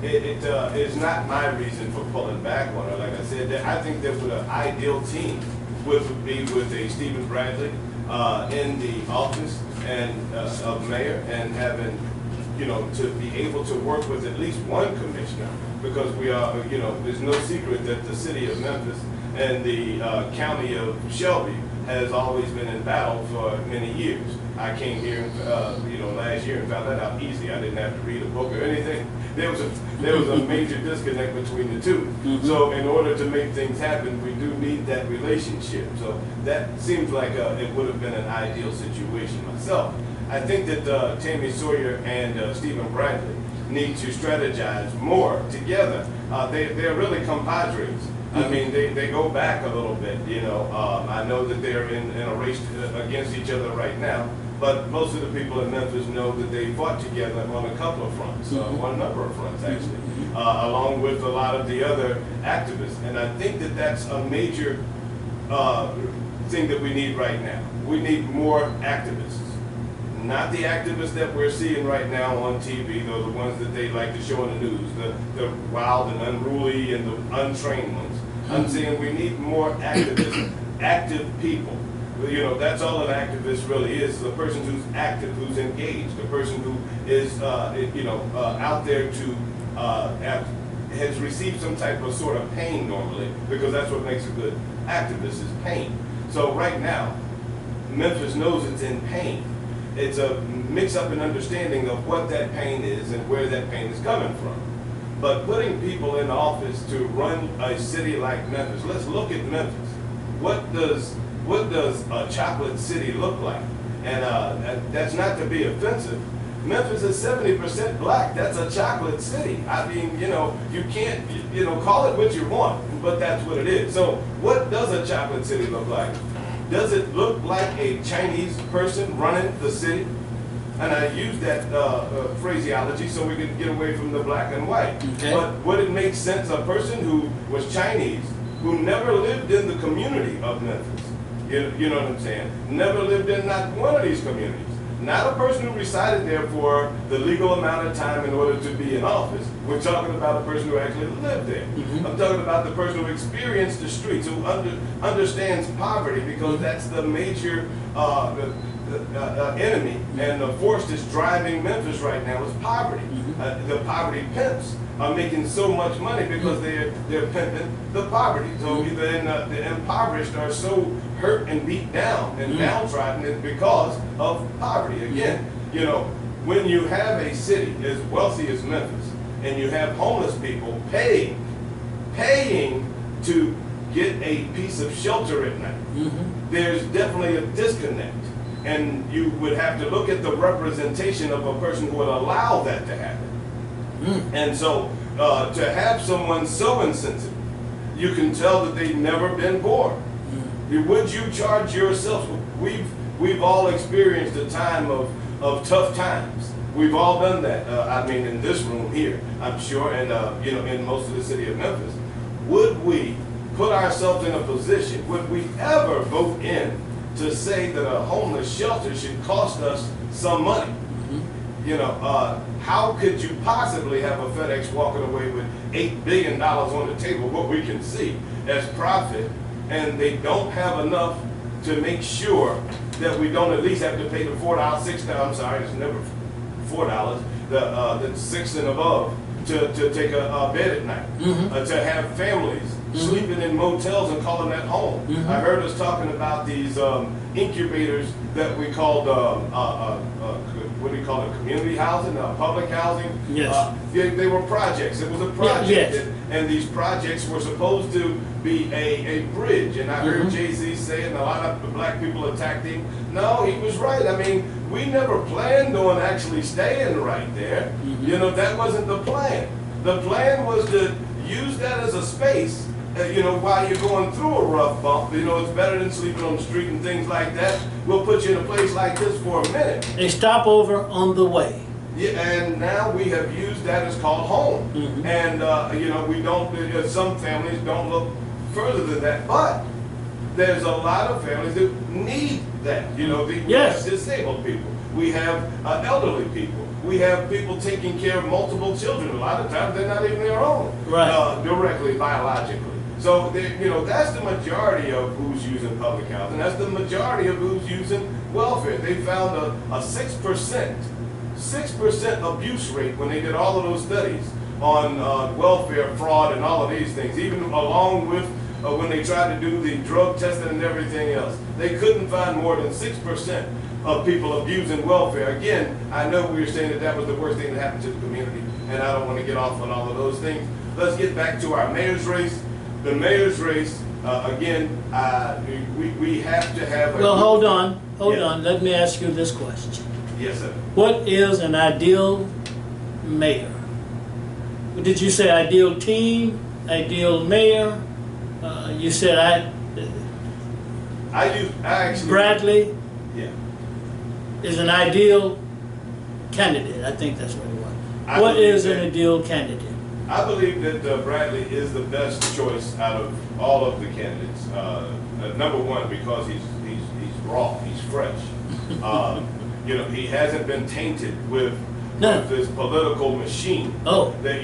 It is not my reason for pulling back on it. Like I said, I think that with an ideal team would be with a Stephen Bradley in the office and of mayor, and having, you know, to be able to work with at least one commissioner, because we are, you know, there's no secret that the city of Memphis and the county of Shelby has always been in battle for many years. I came here, you know, last year and found that out easy. I didn't have to read a book or anything. There was a major disconnect between the two. So in order to make things happen, we do need that relationship. So that seems like it would have been an ideal situation myself. I think that Tammy Sawyer and Stephen Bradley need to strategize more together. They're really compadres. I mean, they go back a little bit, you know. I know that they're in a race against each other right now, but most of the people in Memphis know that they fought together on a couple of fronts, on a number of fronts actually, along with a lot of the other activists. And I think that that's a major thing that we need right now. We need more activists. Not the activists that we're seeing right now on TV, those are the ones that they like to show in the news, the wild and unruly and the untrained ones. I'm saying we need more activists, active people. You know, that's all an activist really is, the person who's active, who's engaged, the person who is, you know, out there to, has received some type of sort of pain normally, because that's what makes a good activist is pain. So right now, Memphis knows it's in pain. It's a mix-up in understanding of what that pain is and where that pain is coming from. But putting people in office to run a city like Memphis, let's look at Memphis. What does a chocolate city look like? And that's not to be offensive. Memphis is 70% black. That's a chocolate city. I mean, you know, you can't, you know, call it what you want, but that's what it is. So what does a chocolate city look like? Does it look like a Chinese person running the city? And I use that phraseology so we can get away from the black and white. Okay. But would it make sense a person who was Chinese, who never lived in the community of Memphis, you know what I'm saying? Never lived in not one of these communities. Not a person who resided there for the legal amount of time in order to be in office. We're talking about a person who actually lived there. I'm talking about the person who experienced the streets, who understands poverty, because that's the major enemy and the force that's driving Memphis right now is poverty. The poverty pimps are making so much money because they're pimping the poverty. So the impoverished are so hurt and beat down and downtrodden because of poverty. Again, you know, when you have a city as wealthy as Memphis and you have homeless people paying to get a piece of shelter at night, there's definitely a disconnect. And you would have to look at the representation of a person who would allow that to happen. And so to have someone so insensitive, you can tell that they've never been born. Would you charge yourself? We've all experienced a time of tough times. We've all done that. I mean, in this room here, I'm sure, and you know, in most of the city of Memphis. Would we put ourselves in a position? Would we ever vote in to say that a homeless shelter should cost us some money? You know, how could you possibly have a FedEx walking away with $8 billion on the table, what we can see as profit, and they don't have enough to make sure that we don't at least have to pay the $4, $6, I'm sorry, it's never $4, the 6 and above to take a bed at night, to have families sleeping in motels and calling that home. I heard us talking about these incubators that we called, what do you call it, community housing, public housing? Yes. They were projects. It was a project. And these projects were supposed to be a bridge. And I heard Jay-Z say, and a lot of the black people attacked him. No, he was right. I mean, we never planned on actually staying right there. You know, that wasn't the plan. The plan was to use that as a space, you know, while you're going through a rough bump. You know, it's better than sleeping on the street and things like that. We'll put you in a place like this for a minute. A stopover on the way. Yeah, and now we have used that as called home. And, you know, we don't, some families don't look further than that. But there's a lot of families that need that. You know, we have disabled people. We have elderly people. we have people taking care of multiple children. A lot of times they're not even their own, Right. directly, biologically. So, that's the majority of who's using public housing. That's the majority of who's using welfare. They found a 6% abuse rate when they did all of those studies on welfare fraud and all of these things, even along with when they tried to do the drug testing and everything else. They couldn't find more than 6% of people abusing welfare. Again, I know we were saying that was the worst thing that happened to the community, and I don't want to get off on all of those things. Let's get back to our mayor's race. The mayor's race, again, we have to have a... Well, hold on. Yeah. Let me ask you this question. Yes, sir. What is an ideal mayor? Did you say ideal team, ideal mayor? You said I actually... Bradley Yeah. is an ideal candidate. I think that's what it was. I What believe is an that- ideal candidate? I believe that Bradley is the best choice out of all of the candidates. Number one, because he's raw, he's fresh. He hasn't been tainted with No. this political machine. Oh. That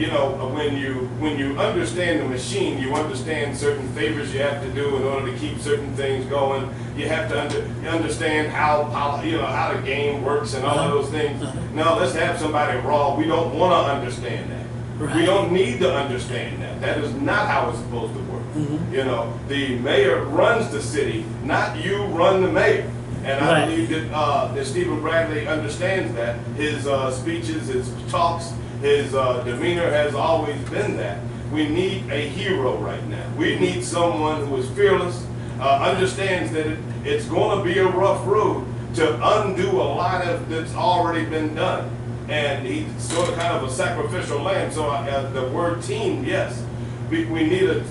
when you understand the machine, you understand certain favors you have to do in order to keep certain things going. You have to understand how the game works and all of those things. No, let's have somebody raw. We don't want to understand that. Right. We don't need to understand that. That is not how it's supposed to work. The mayor runs the city, not you run the mayor. And I Right. believe that Stephen Bradley understands that. His speeches, his talks, his demeanor has always been that. We need a hero right now. We need someone who is fearless, understands that it's going to be a rough road to undo a lot of that's already been done. And he's sort of kind of a sacrificial lamb. So the word team, yes, we need a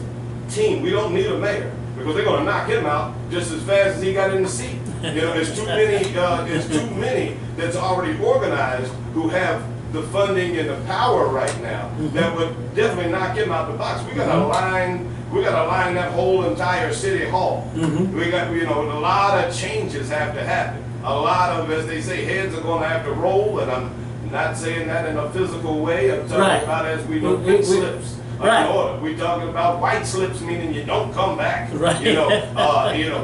team. We don't need a mayor because they're going to knock him out just as fast as he got in the seat. It's too many. It's too many that's already organized who have the funding and the power right now that would definitely knock him out the box. We got to line. We got to line that whole entire city hall. We got a lot of changes have to happen. A lot of, as they say, heads are going to have to roll, and I'm not saying that in a physical way. I'm talking Right. about, as we know, pink slips. Right. We're talking about white slips, meaning you don't come back. Right.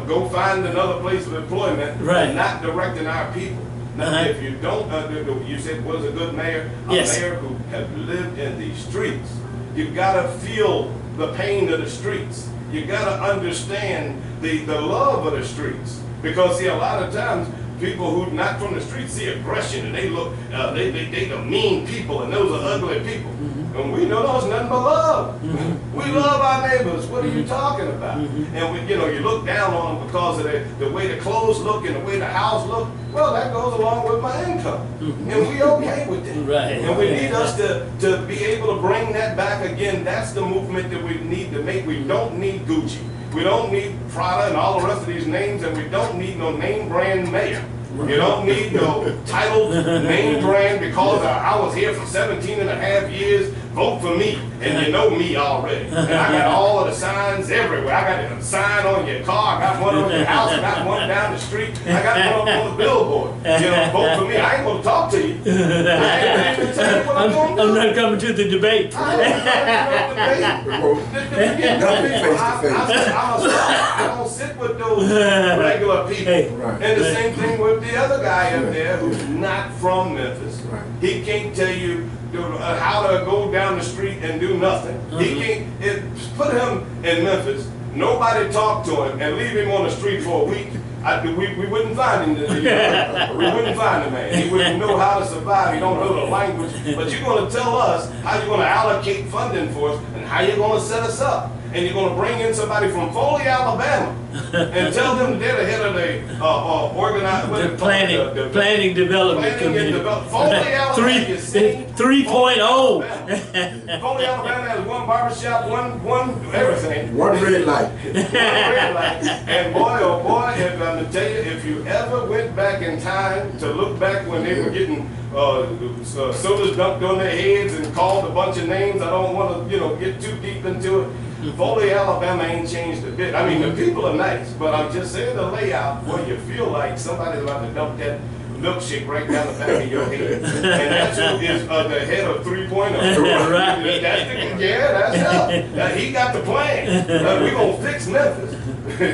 Go find another place of employment. Right. And not directing our people. Now, if you don't, you said was a good mayor, a Yes. mayor who have lived in the streets. You've got to feel the pain of the streets. You got to understand the love of the streets, because see, a lot of times people who not from the streets see aggression and they look, they the mean people, and those are ugly people. And we know those nothing but love. We love our neighbors. What are you talking about? And you look down on them because of the way the clothes look and the way the house look. Well, that goes along with my income, and we okay with that. Right. And we need us to be able to bring that back again. That's the movement that we need to make. We don't need Gucci. We don't need Prada and all the rest of these names, and we don't need no name brand mayor. You don't need no titled name brand because I was here for 17 and a half years. Vote for me, and you know me already. And I got all of the signs everywhere. I got a sign on your car. I got one on your house. I got one down the street. I got one on the billboard. Vote for me. I ain't gonna talk to you. I ain't gonna tell you what I'm gonna do. I'm not coming to the debate. I don't sit with those regular people. Right. And the same thing with the other guy up there who's not from Memphis. Right. He can't tell you how to go down the street and do nothing. He can't put him in Memphis. Nobody talk to him and leave him on the street for a week. We wouldn't find him. We wouldn't find the man. He wouldn't know how to survive. He don't know the language. But you're going to tell us how you're going to allocate funding for us and how you're going to set us up. And you're going to bring in somebody from Foley, Alabama, and tell them they're the head of the organized The planning development committee. Foley, Alabama. You see? 3.0. Foley, Alabama has one barbershop, one everything. One red light. One red light. And boy, oh boy, if I'm to tell you, if you ever went back in time to look back when they were getting sodas dumped on their heads and called a bunch of names, I don't want to get too deep into it. Foley, Alabama ain't changed a bit. I mean, the people are nice, but I'm just saying the layout where you feel like somebody's about to dump that milkshake right down the back of your head. And that's who is the head of 3.0. Right. That's him. He got the plan. We're going to fix Memphis.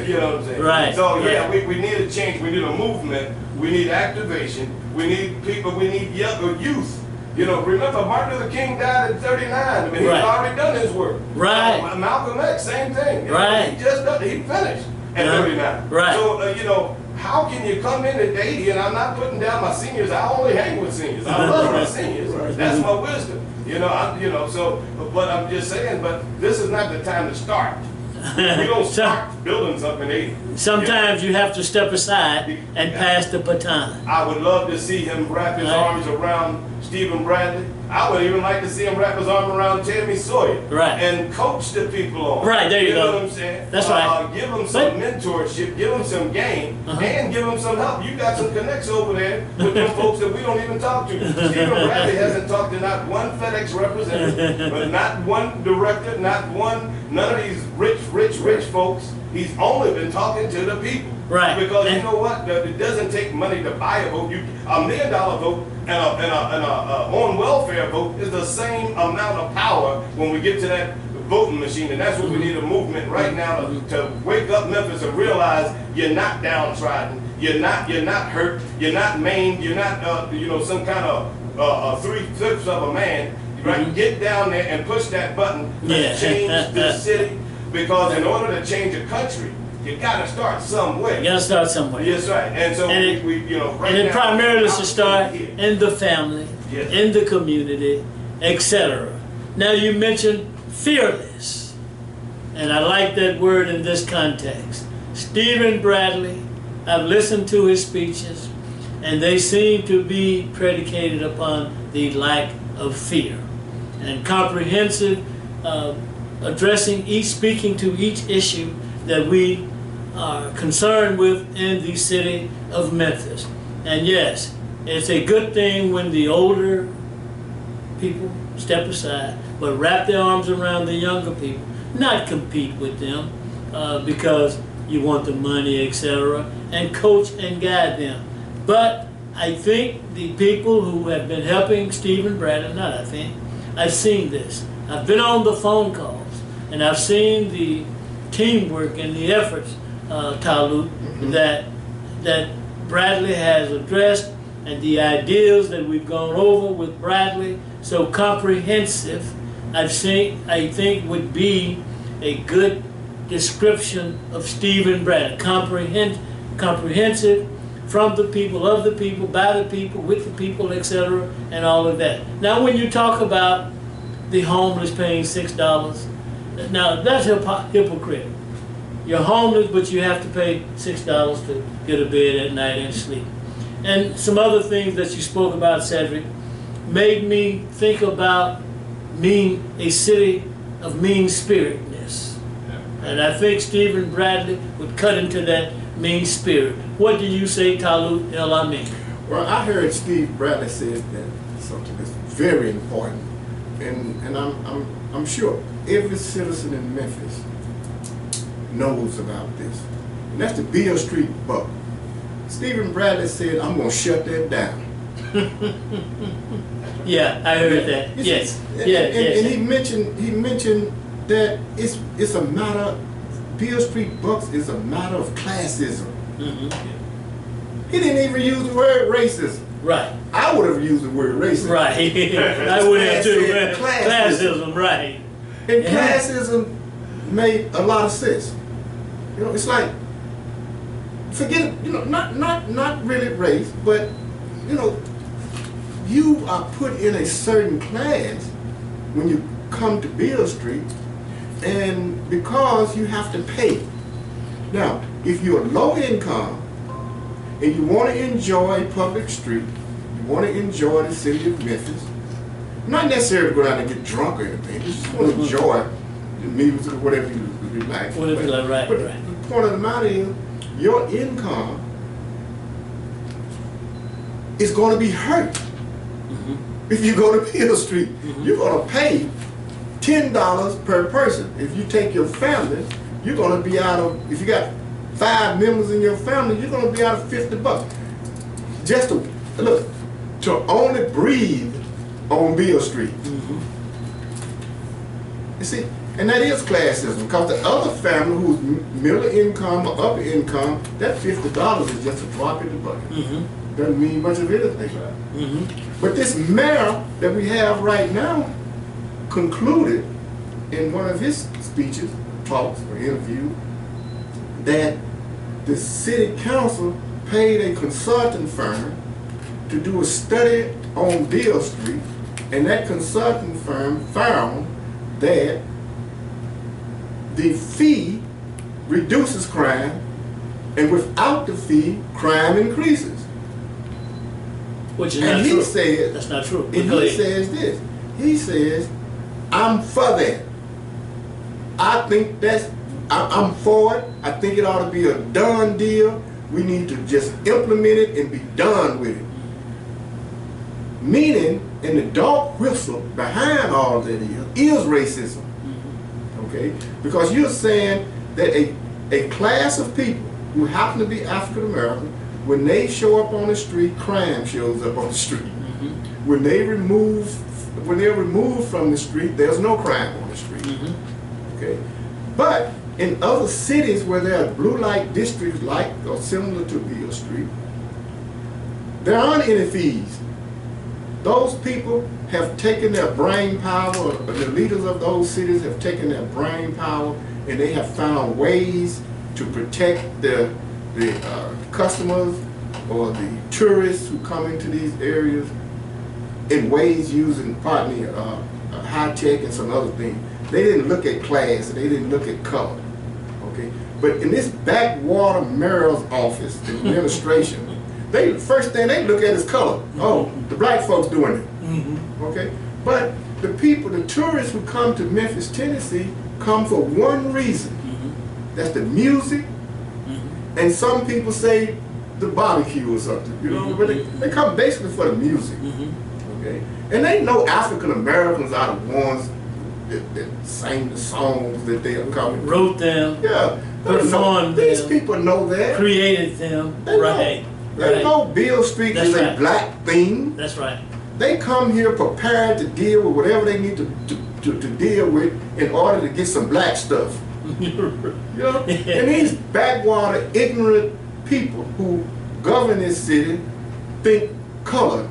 You know what I'm saying? Right. So, yeah, we need a change. We need a movement. We need activation. We need people. We need youth. You know, remember Martin Luther King died at 39. I mean, he's already done his work. Right. Malcolm X, same thing. Right. He just done, he finished at 39. Right. So, you know, how can you come in at 80, and I'm not putting down my seniors, I only hang with seniors. I love my seniors. That's my wisdom. You know, so, but I'm just saying, but this is not the time to start. You don't start building something in 80. Sometimes you have to step aside and pass the baton. I would love to see him wrap his arms around Stephen Bradley. I would even like to see him wrap his arm around Tammy Sawyer. Right. And coach the people on. Right, there you go. You know what I'm saying? That's right. Give them some mentorship, give them some game, and give them some help. You got some connects over there with them folks that we don't even talk to. Stephen Bradley hasn't talked to not one FedEx representative, but not one director, none of these rich folks. He's only been talking to the people. Right. Because you know what? It doesn't take money to buy a vote. $1 million vote and a on welfare vote is the same amount of power when we get to that voting machine. And that's what we need, a movement right now to wake up Memphis and realize you're not downtrodden. You're not hurt. You're not maimed. You're not some kind of 3/5 of a man. Right? Get down there and push that button to change the city. Because in order to change a country, you gotta start somewhere. You gotta start somewhere. Yes, right. And so right and it now, primarily should start in the family, in the community, etc. Now you mentioned fearless, and I like that word in this context. Stephen Bradley, I've listened to his speeches, and they seem to be predicated upon the lack of fear and comprehensive speaking to each issue that we are concerned with in the city of Memphis. And yes, it's a good thing when the older people step aside, but wrap their arms around the younger people, not compete with them because you want the money, etc., and coach and guide them. But I think the people who have been helping Stephen Bradley, I've seen this. I've been on the phone calls, and I've seen the teamwork and the efforts, Talut, that Bradley has addressed, and the ideals that we've gone over with Bradley, so comprehensive, I think would be a good description of Stephen Bradley. Comprehensive, from the people, of the people, by the people, with the people, etc., and all of that. Now when you talk about the homeless paying $6, now that's hypocrite. You're homeless, but you have to pay $6 to get a bed at night and sleep. And some other things that you spoke about, Cedric, made me think about a city of mean-spiritedness. And I think Stephen Bradley would cut into that mean spirit. What do you say, Talut, El-Amin? Well, I heard Steve Bradley said that something that's very important, and I'm sure every citizen in Memphis knows about this, and that's the Beale Street Buck. Stephen Bradley said, "I'm going to shut that down." Yeah, I heard that. Yes, and he mentioned that it's a matter. Beale Street Bucks is a matter of classism. He didn't even use the word racism. Right. I would have used the word racism. Right. I would have too. Classism, right. And classism made a lot of sense. You know, it's like, forget, not really race, but, you are put in a certain class when you come to Beale Street, and because you have to pay. Now, if you're low income and you want to enjoy public street, you want to enjoy the city of Memphis, not necessarily go down and get drunk or anything, you just want to enjoy the music or whatever you like. Whatever you like, right. But the point of the matter is, your income is going to be hurt. If you go to Beale Street, you're going to pay $10 per person. If you take your family, you're going to be out of, if you got 5 members in your family, you're going to be out of $50 just to look, to only breathe on Beale Street. You see, and that is classism, because the other family who's middle income or upper income, that $50 is just a drop in the bucket. Doesn't mean much of anything. But this mayor that we have right now concluded in one of his speeches, talks, or interview, that the city council paid a consulting firm to do a study on Beale Street, and that consulting firm found that the fee reduces crime, and without the fee, crime increases. Which is And not he true. said, That's not true. and Go he ahead. says this, he says, I'm for that. I think I'm for it. I think it ought to be a done deal. We need to just implement it and be done with it. Meaning, in the dark whistle behind all that is racism. Okay? Because you're saying that a class of people who happen to be African American, when they show up on the street, crime shows up on the street. When they're removed from the street, there's no crime on the street. Okay? But in other cities where there are blue light districts like or similar to Beale Street, there aren't any fees. Those people have taken their brain power, or the leaders of those cities have taken their brain power, and they have found ways to protect the customers or the tourists who come into these areas in ways using, pardon me, high tech and some other things. They didn't look at class, they didn't look at color. Okay? But in this backwater mayor's office, the administration, the first thing they look at is color. Oh, the black folks doing it. Okay? But the people, the tourists who come to Memphis, Tennessee, come for one reason. That's the music, and some people say the barbecue or something. You know, but they come basically for the music. Okay? And they know African Americans are the ones that sang the songs that they are coming. Wrote them. Yeah. Performed These them. people know that. Created them. They Right. know. They know Beale Street That's is right. a black thing. That's right. They come here prepared to deal with whatever they need to deal with in order to get some black stuff. You know? And these backwater, ignorant people who govern this city think color.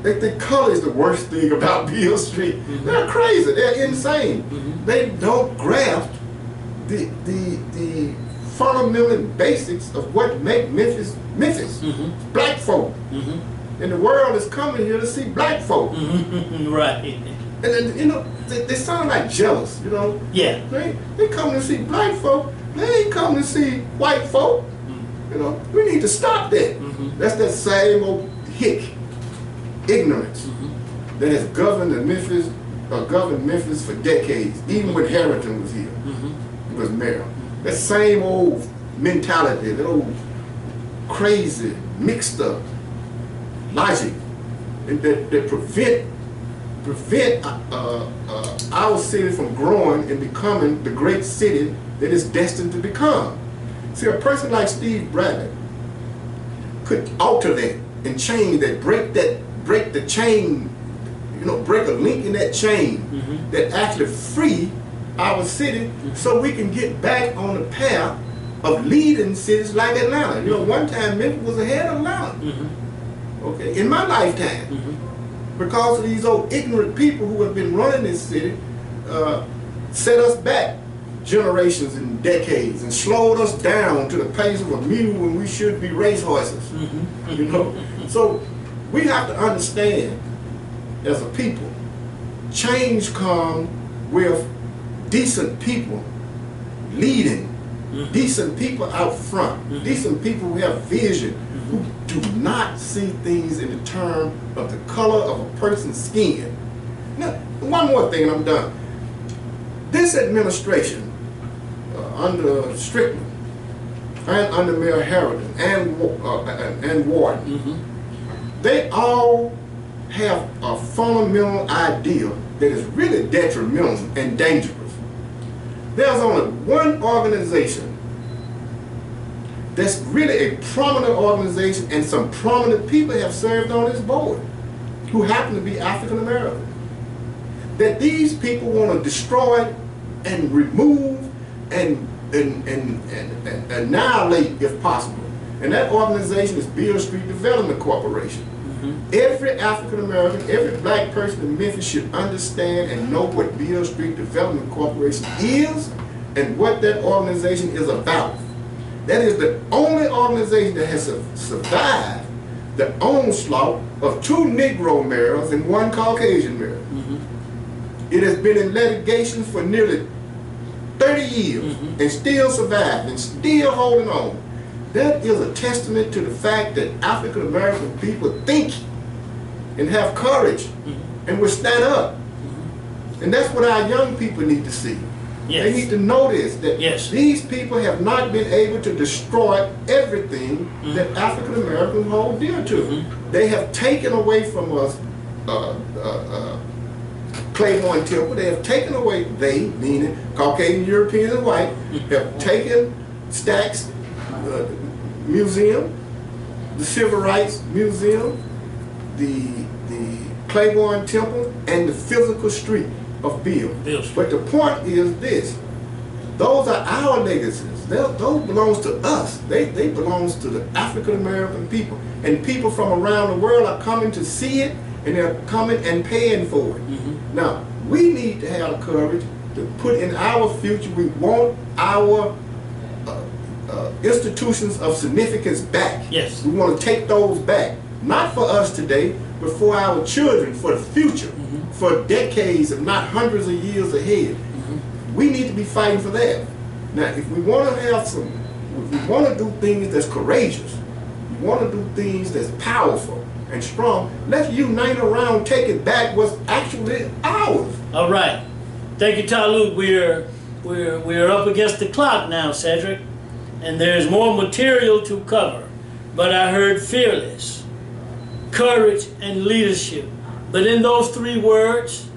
They think color is the worst thing about Beale Street. They're crazy. They're insane. They don't grasp the fundamental basics of what make Memphis Memphis. Black folk. And the world is coming here to see black folk. Right. And then, you know, they sound like jealous, you know. Yeah. They come to see black folk. They ain't come to see white folk. You know, we need to stop that. That's that same old hick ignorance that has governed Memphis for decades, even when Harrington was here. He was mayor. That same old mentality, that old crazy, mixed up logic that prevent our city from growing and becoming the great city that it's destined to become. See, a person like Steve Bradley could alter that and change that, break the chain, you know, break a link in that chain that actually free our city so we can get back on the path of leading cities like Atlanta. You know, one time Memphis was ahead of Atlanta. Okay, in my lifetime. Because of these old ignorant people who have been running this city, set us back generations and decades and slowed us down to the pace of a mule when we should be racehorses. You know, so we have to understand as a people, change comes with decent people leading, decent people out front, decent people who have vision, who do not see things in the term of the color of a person's skin. Now, one more thing and I'm done. This administration, under Strickland and under Mayor Harrington and Warden, they all have a fundamental idea that is really detrimental and dangerous. There's only one organization that's really a prominent organization, and some prominent people have served on this board who happen to be African American. That these people want to destroy and remove and annihilate if possible. And that organization is Beale Street Development Corporation. Every African American, every black person in Memphis should understand and know what Beale Street Development Corporation is and what that organization is about. That is the only organization that has survived the onslaught of 2 Negro mayors and 1 Caucasian mayor. It has been in litigation for nearly 30 years and still survived and still holding on. That is a testament to the fact that African American people think and have courage and will stand up. And that's what our young people need to see. They need to notice that these people have not been able to destroy everything that African Americans hold dear to. They have taken away from us Claiborne Temple. They have taken away, they, meaning Caucasian, European, and white, have taken Stax Museum, the Civil Rights Museum, the Claiborne Temple, and the physical street of Beale. But the point is this: those are our legacies. Those belongs to us. They belongs to the African American people, and people from around the world are coming to see it, and they're coming and paying for it. Now we need to have the courage to put in our future. We want our institutions of significance back. We want to take those back, not for us today, but for our children, for the future, for decades, if not hundreds of years ahead. We need to be fighting for that. Now, if we want to have some, if we want to do things that's courageous, we want to do things that's powerful and strong, let's unite around, take it back what's actually ours. All right. Thank you, Talut. We're up against the clock now, Cedric, and there's more material to cover. But I heard fearless, courage, and leadership. But in those 3 words,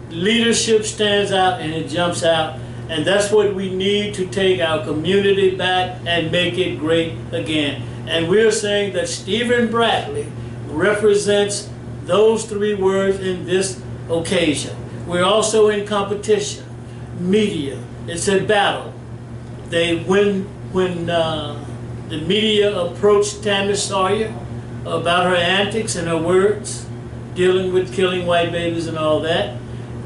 leadership stands out and it jumps out. And that's what we need to take our community back and make it great again. And we're saying that Stephen Bradley represents those 3 words in this occasion. We're also in competition. Media, it's a battle. When the media approached Tammy Sawyer about her antics and her words, dealing with killing white babies and all that,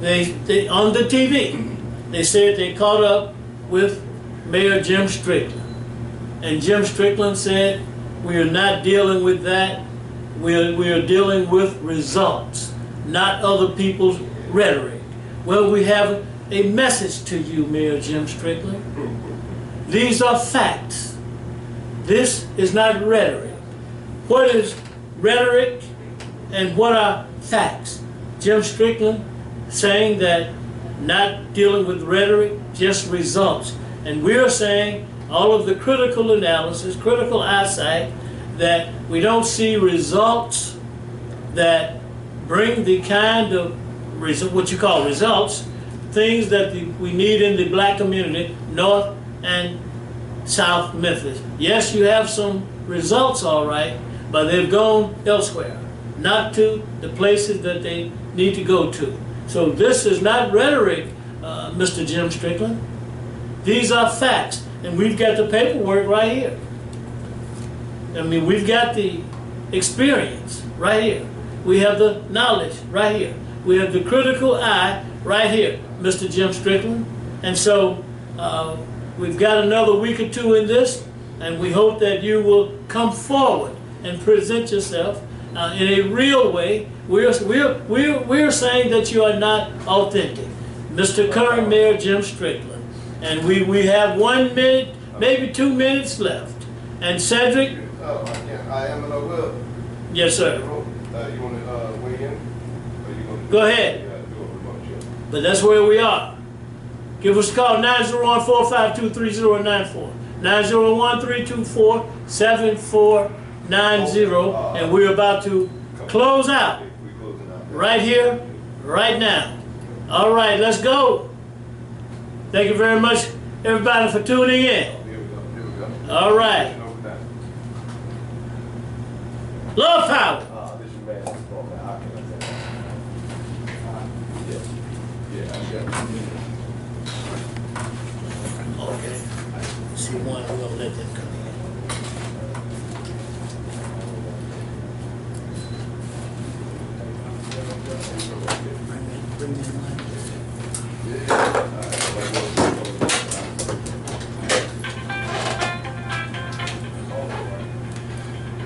they on the TV, they said they caught up with Mayor Jim Strickland. And Jim Strickland said, we are not dealing with that. We are dealing with results, not other people's rhetoric. Well, we have a message to you, Mayor Jim Strickland. These are facts. This is not rhetoric. What is rhetoric and what are facts? Jim Strickland saying that not dealing with rhetoric, just results. And we're saying all of the critical analysis, critical eyesight, that we don't see results that bring the kind of what you call results, things that we need in the black community, North and South Memphis. Yes, you have some results, all right, but they've gone elsewhere, not to the places that they need to go to. So this is not rhetoric, Mr. Jim Strickland. These are facts, and we've got the paperwork right here. I mean, we've got the experience right here. We have the knowledge right here. We have the critical eye right here, Mr. Jim Strickland. And so we've got another week or 2 in this, and we hope that you will come forward and present yourself in a real way. We're saying that you are not authentic. Mr. Current Mayor Jim Strickland. And we have 1 minute, maybe 2 minutes left. And Cedric? I am and I will. Yes, sir. You want to weigh in? Go ahead. But that's where we are. Give us a call, 901-452-3094. 901-324-7490. And we're about to close out right here, right now. All right, let's go. Thank you very much, everybody, for tuning in. All right. Love power. This your man. Oh, man, I can't say that. Yeah, I got it. Okay. See one, we're gonna let them come in. Bring me the mic.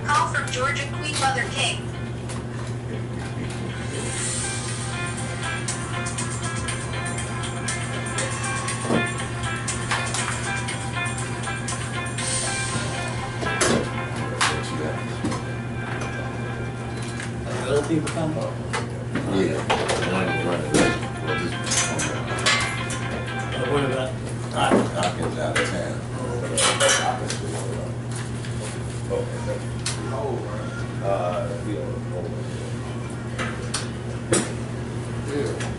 Call from Georgia Queen Mother King. Other people come? Yeah. What about? Hawkins out of town.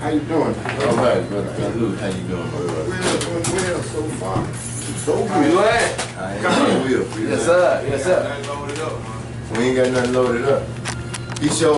How you doing? All right, brother. Talut, how you doing, brother? Well, so far. So You good. glad? I ain't will. Yes, sir. Yes, sir. We ain't got nothing loaded up. He showed